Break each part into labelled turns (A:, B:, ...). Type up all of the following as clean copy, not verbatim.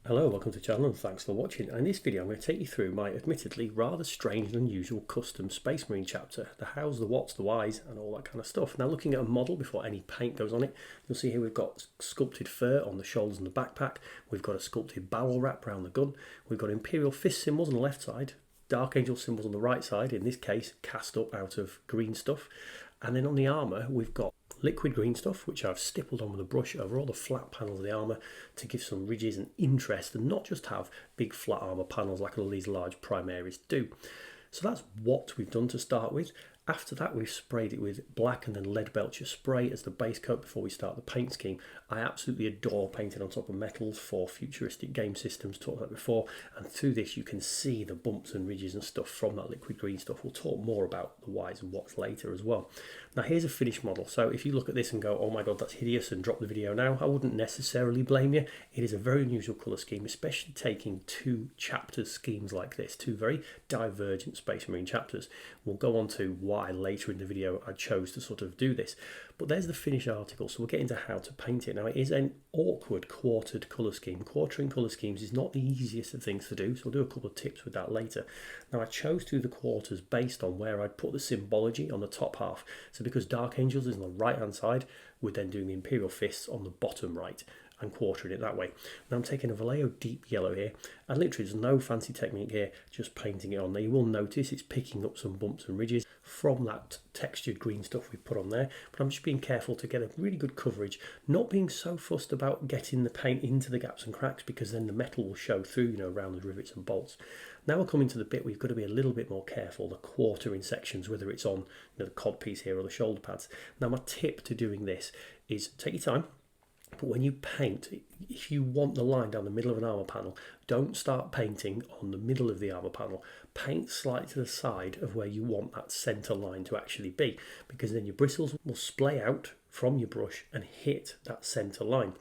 A: Hello, welcome to the channel and thanks for watching. And in this video I'm going to take you through my admittedly rather strange and unusual custom Space Marine chapter. The hows, the whats, the whys and all that kind of stuff. Now looking at a model before any paint goes on it, you'll see here we've got sculpted fur on the shoulders and the backpack. We've got a sculpted barrel wrap around the gun. We've got imperial fist symbols on the left side, dark angel symbols on the right side, in this case cast up out of green stuff. And then on the armour we've got liquid green stuff, which I've stippled on with a brush over all the flat panels of the armour to give some ridges and interest and not just have big flat armour panels like all these large primaries do. So that's what we've done to start with. After that we've sprayed it with black and then lead belcher spray as the base coat before we start the paint scheme. I absolutely adore painting on top of metals for futuristic game systems, talked about before, and through this you can see the bumps and ridges and stuff from that liquid green stuff. We'll talk more about the whys and whats later as well. Now here's a finished model, so if you look at this and go, oh my god that's hideous, and drop the video now, I wouldn't necessarily blame you. It is a very unusual colour scheme, especially taking two chapters schemes like this, two very divergent Space Marine chapters. We'll go on to why later in the video I chose to sort of do this, but there's the finished article. So we'll get into how to paint it. Now it is an awkward quartered colour scheme. Quartering colour schemes is not the easiest of things to do, so I'll do a couple of tips with that later. Now I chose to do the quarters based on where I'd put the symbology on the top half. So because Dark Angels is on the right hand side, we're then doing the Imperial Fists on the bottom right and quartering it that way. Now I'm taking a Vallejo deep yellow here, and literally there's no fancy technique here, just painting it on. Now you will notice it's picking up some bumps and ridges from that textured green stuff we put on there, but I'm just being careful to get a really good coverage, not being so fussed about getting the paint into the gaps and cracks, because then the metal will show through, you know, around the rivets and bolts. Now we'll come into the bit we've got to be a little bit more careful, the quartering sections, whether it's on, you know, the cod piece here or the shoulder pads. Now my tip to doing this is take your time. But when you paint, if you want the line down the middle of an armour panel, don't start painting on the middle of the armour panel. Paint slightly to the side of where you want that centre line to actually be, because then your bristles will splay out from your brush and hit that centre line.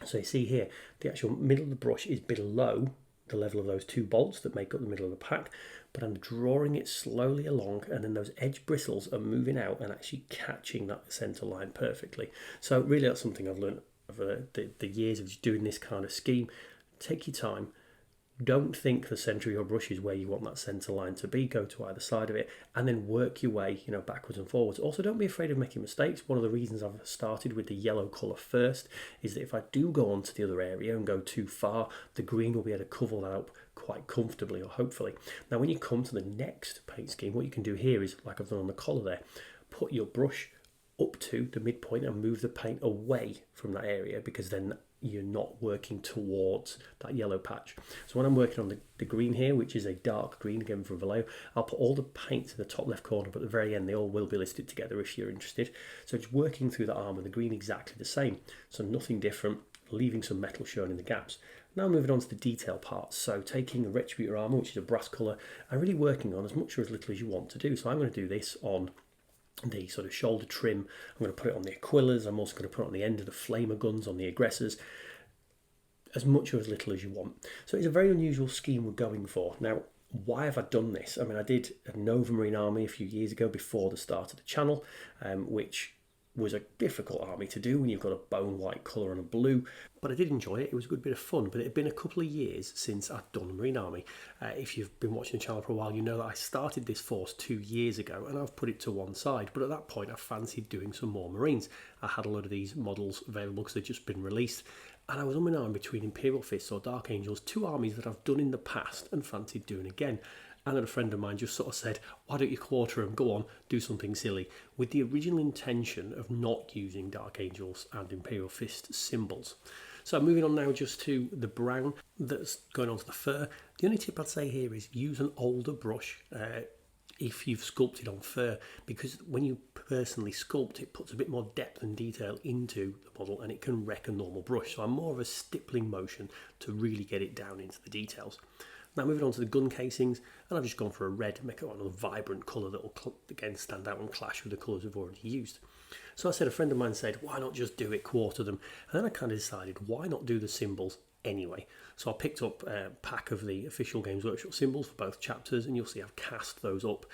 A: So you see here, the actual middle of the brush is below the level of those two bolts that make up the middle of the pack, but I'm drawing it slowly along, and then those edge bristles are moving out and actually catching that centre line perfectly. So really that's something I've learned over the years of doing this kind of scheme. Take your time. Don't think the centre of your brush is where you want that centre line to be. Go to either side of it and then work your way, you know, backwards and forwards. Also, don't be afraid of making mistakes. One of the reasons I've started with the yellow colour first is that if I do go on to the other area and go too far, the green will be able to cover that up quite comfortably, or hopefully. Now when you come to the next paint scheme, what you can do here is, like I've done on the collar there, put your brush up to the midpoint and move the paint away from that area, because then you're not working towards that yellow patch. So when I'm working on the green here, which is a dark green again from Vallejo, I'll put all the paint to the top left corner, but at the very end they all will be listed together if you're interested. So just working through the armour, the green exactly the same, so nothing different, leaving some metal showing in the gaps. Now moving on to the detail parts, so taking a Retributor armour, which is a brass colour, and really working on as much or as little as you want to do. So I'm going to do this on the sort of shoulder trim. I'm going to put it on the Aquillas. I'm also going to put it on the end of the flamer guns, on the aggressors, as much or as little as you want. So it's a very unusual scheme we're going for. Now, why have I done this? I mean, I did a Nova Marine army a few years ago before the start of the channel, which was a difficult army to do when you've got a bone white colour and a blue, but I did enjoy it. It was a good bit of fun, but it had been a couple of years since I'd done a Marine army. If you've been watching the channel for a while, you know that I started this force 2 years ago and I've put it to one side, but at that point I fancied doing some more Marines. I had a lot of these models available because they'd just been released, and I was on an arm between Imperial Fists or Dark Angels, two armies that I've done in the past and fancied doing again. And then a friend of mine just sort of said, why don't you quarter them, go on, do something silly, with the original intention of not using Dark Angels and Imperial Fist symbols. So moving on now just to the brown that's going on to the fur. The only tip I'd say here is use an older brush if you've sculpted on fur, because when you personally sculpt, it puts a bit more depth and detail into the model and it can wreck a normal brush. So I'm more of a stippling motion to really get it down into the details. Now moving on to the gun casings, and I've just gone for a red, make it a vibrant colour that will again stand out and clash with the colours we've already used. So I said, a friend of mine said, why not just do it, quarter them? And then I kind of decided, why not do the symbols anyway. So I picked up a pack of the official Games Workshop symbols for both chapters, and you'll see I've cast those up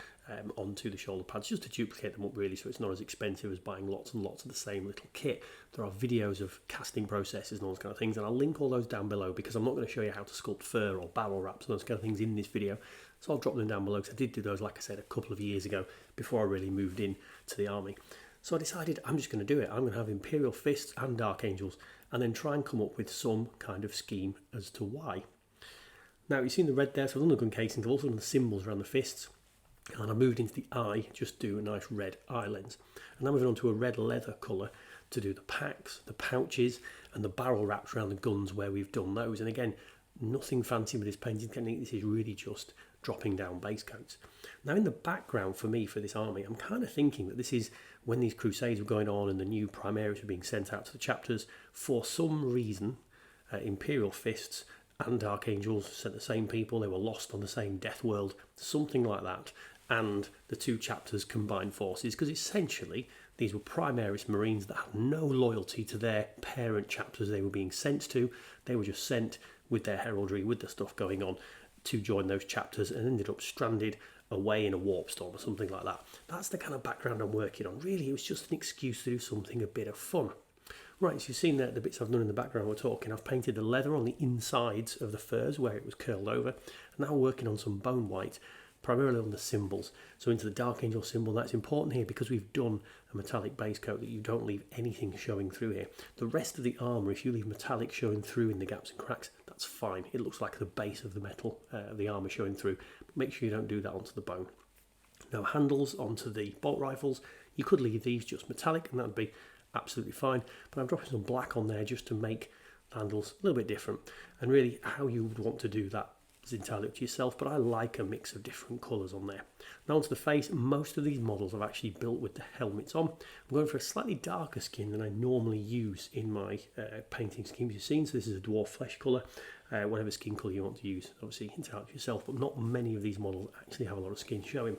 A: onto the shoulder pads just to duplicate them up really, so it's not as expensive as buying lots and lots of the same little kit. There are videos of casting processes and all those kind of things, and I'll link all those down below because I'm not going to show you how to sculpt fur or barrel wraps and those kind of things in this video. So I'll drop them down below because I did do those, like I said, a couple of years ago before I really moved in to the army. So I decided I'm just going to do it. I'm going to have Imperial fists and Dark Angels and then try and come up with some kind of scheme as to why. Now you've seen the red there, so I've done the gun casings, I've also done the symbols around the fists, and I moved into the eye, just do a nice red eye lens. And I'm moving on to a red leather colour to do the packs, the pouches and the barrel wraps around the guns where we've done those. And again, nothing fancy with this painting technique, this is really just dropping down base coats. Now in the background for me for this army, I'm kind of thinking that this is when these crusades were going on and the new primaries were being sent out to the chapters. For some reason, Imperial fists and Dark Angels sent the same people, they were lost on the same death world, something like that, and the two chapters combined forces, because essentially these were Primaris Marines that had no loyalty to their parent chapters they were being sent to. They were just sent with their heraldry, with the stuff going on, to join those chapters and ended up stranded away in a warp storm or something like that. That's the kind of background I'm working on. Really, it was just an excuse to do something a bit of fun. Right, so you've seen the bits I've done in the background we're talking. I've painted the leather on the insides of the furs where it was curled over. And now we're working on some bone white, primarily on the symbols. So into the Dark Angel symbol, that's important here because we've done a metallic base coat that you don't leave anything showing through here. The rest of the armour, if you leave metallic showing through in the gaps and cracks, that's fine. It looks like the base of the metal, the armour showing through. But make sure you don't do that onto the bone. Now handles onto the bolt rifles, you could leave these just metallic and that would be absolutely fine, but I'm dropping some black on there just to make the handles a little bit different. And really how you would want to do that is entirely up to yourself, but I like a mix of different colours on there. Now onto the face, most of these models I've actually built with the helmets on. I'm going for a slightly darker skin than I normally use in my painting schemes you've seen, so this is a dwarf flesh colour. Whatever skin colour you want to use, obviously entirely up to yourself, but not many of these models actually have a lot of skin showing.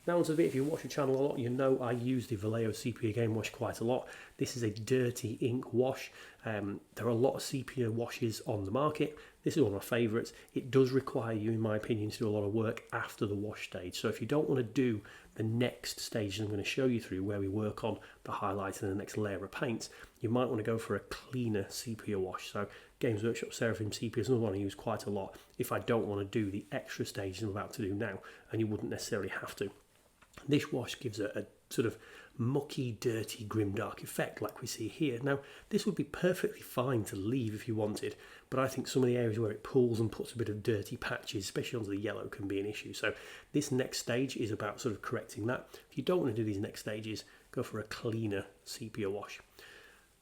A: Now onto the bit, if you watch the channel a lot, you know I use the Vallejo sepia game wash quite a lot. This is a dirty ink wash. There are a lot of sepia washes on the market. This is one of my favourites. It does require you, in my opinion, to do a lot of work after the wash stage. So if you don't want to do the next stage I'm going to show you through, where we work on the highlights and the next layer of paints, you might want to go for a cleaner sepia wash. So Games Workshop Seraphim Sepia is another one I use quite a lot if I don't want to do the extra stages I'm about to do now, and you wouldn't necessarily have to. This wash gives a sort of mucky, dirty, grimdark effect like we see here. Now, this would be perfectly fine to leave if you wanted, but I think some of the areas where it pulls and puts a bit of dirty patches, especially onto the yellow, can be an issue. So this next stage is about sort of correcting that. If you don't want to do these next stages, go for a cleaner sepia wash.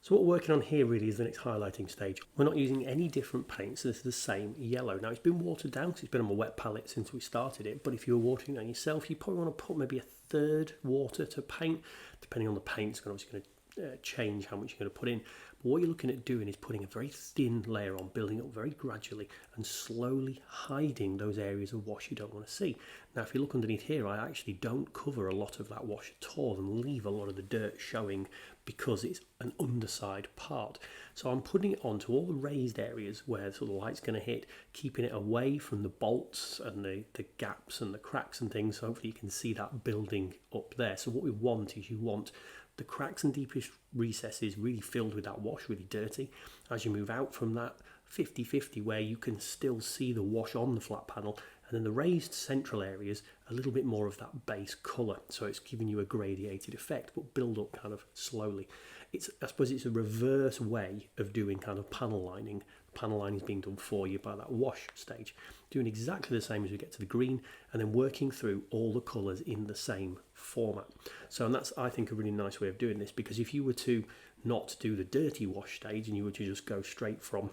A: So what we're working on here really is the next highlighting stage. We're not using any different paints, so this is the same yellow. Now it's been watered down because it's been on my wet palette since we started it, but if you're watering it on yourself, you probably want to put maybe a third water to paint. Depending on the paint, it's obviously going to change how much you're going to put in. But what you're looking at doing is putting a very thin layer on, building up very gradually and slowly hiding those areas of wash you don't want to see. Now if you look underneath here, I actually don't cover a lot of that wash at all and leave a lot of the dirt showing because it's an underside part. So I'm putting it onto all the raised areas where the light's going to hit, keeping it away from the bolts and the gaps and the cracks and things, so hopefully you can see that building up there. So what we want is you want the cracks and deepest recesses really filled with that wash, really dirty. As you move out from that 50-50 where you can still see the wash on the flat panel, and then the raised central areas a little bit more of that base colour, so it's giving you a gradiated effect but build up kind of slowly. I suppose it's a reverse way of doing kind of panel lining. Panel lining is being done for you by that wash stage, doing exactly the same as we get to the green and then working through all the colours in the same format. So and that's, I think, a really nice way of doing this, because if you were to not do the dirty wash stage and you were to just go straight from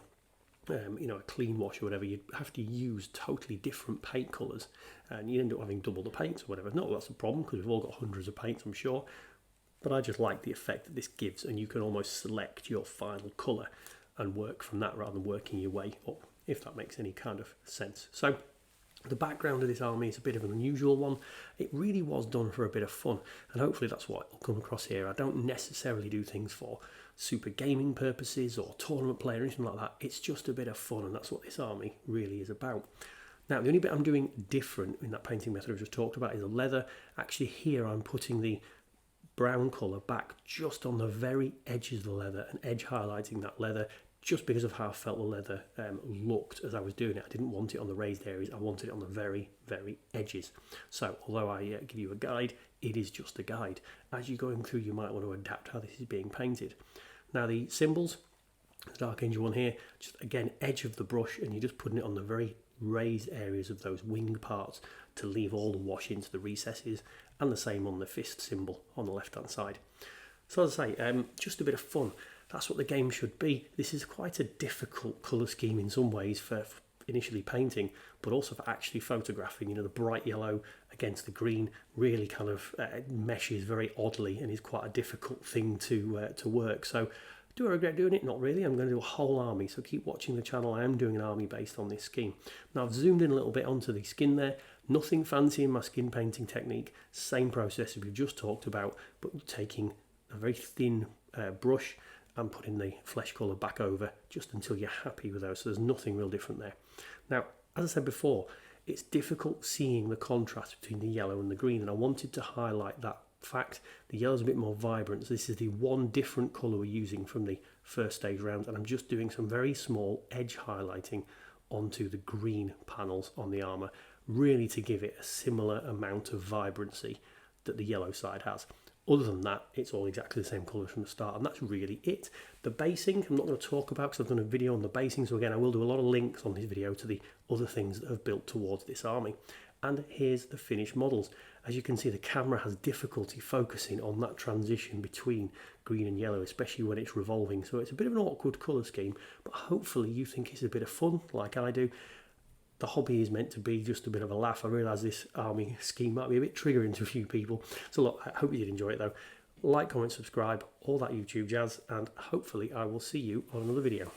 A: a clean wash or whatever, you'd have to use totally different paint colours and you end up having double the paints or whatever. Not that that's a problem because we've all got hundreds of paints, I'm sure, but I just like the effect that this gives, and you can almost select your final colour and work from that rather than working your way up, if that makes any kind of sense. So The background of this army is a bit of an unusual one. It really was done for a bit of fun, and hopefully that's what will come across here. I don't necessarily do things for super gaming purposes or tournament play or anything like that. It's just a bit of fun, and that's what this army really is about. Now, the only bit I'm doing different in that painting method I just talked about is the leather. Actually, here I'm putting the brown colour back just on the very edges of the leather and edge highlighting that leather, just because of how I felt the leather looked as I was doing it. I didn't want it on the raised areas, I wanted it on the very, very edges. So although I give you a guide, it is just a guide. As you're going through, you might want to adapt how this is being painted. Now the symbols, the Dark Angel one here, just again edge of the brush, and you're just putting it on the very raised areas of those wing parts to leave all the wash into the recesses, and the same on the fist symbol on the left hand side. So as I say, just a bit of fun. That's what the game should be. This is quite a difficult colour scheme in some ways for initially painting, but also for actually photographing. You know, the bright yellow against the green really kind of meshes very oddly and is quite a difficult thing to work. So do I regret doing it? Not really. I'm going to do a whole army, so keep watching the channel. I am doing an army based on this scheme. Now I've zoomed in a little bit onto the skin there. Nothing fancy in my skin painting technique. Same process as we've just talked about, but taking a very thin brush and putting the flesh colour back over just until you're happy with those. So there's nothing real different there. Now, as I said before, it's difficult seeing the contrast between the yellow and the green, and I wanted to highlight that fact. The yellow's a bit more vibrant, so this is the one different colour we're using from the first stage round, and I'm just doing some very small edge highlighting onto the green panels on the armour, really to give it a similar amount of vibrancy that the yellow side has. Other than that, it's all exactly the same colours from the start, and that's really it. The basing, I'm not going to talk about because I've done a video on the basing, so again, I will do a lot of links on this video to the other things that have built towards this army. And here's the finished models. As you can see, the camera has difficulty focusing on that transition between green and yellow, especially when it's revolving. So it's a bit of an awkward colour scheme, but hopefully you think it's a bit of fun, like I do. The hobby is meant to be just a bit of a laugh. I realise this army scheme might be a bit triggering to a few people. So look, I hope you did enjoy it though. Like, comment, subscribe, all that YouTube jazz, and hopefully I will see you on another video.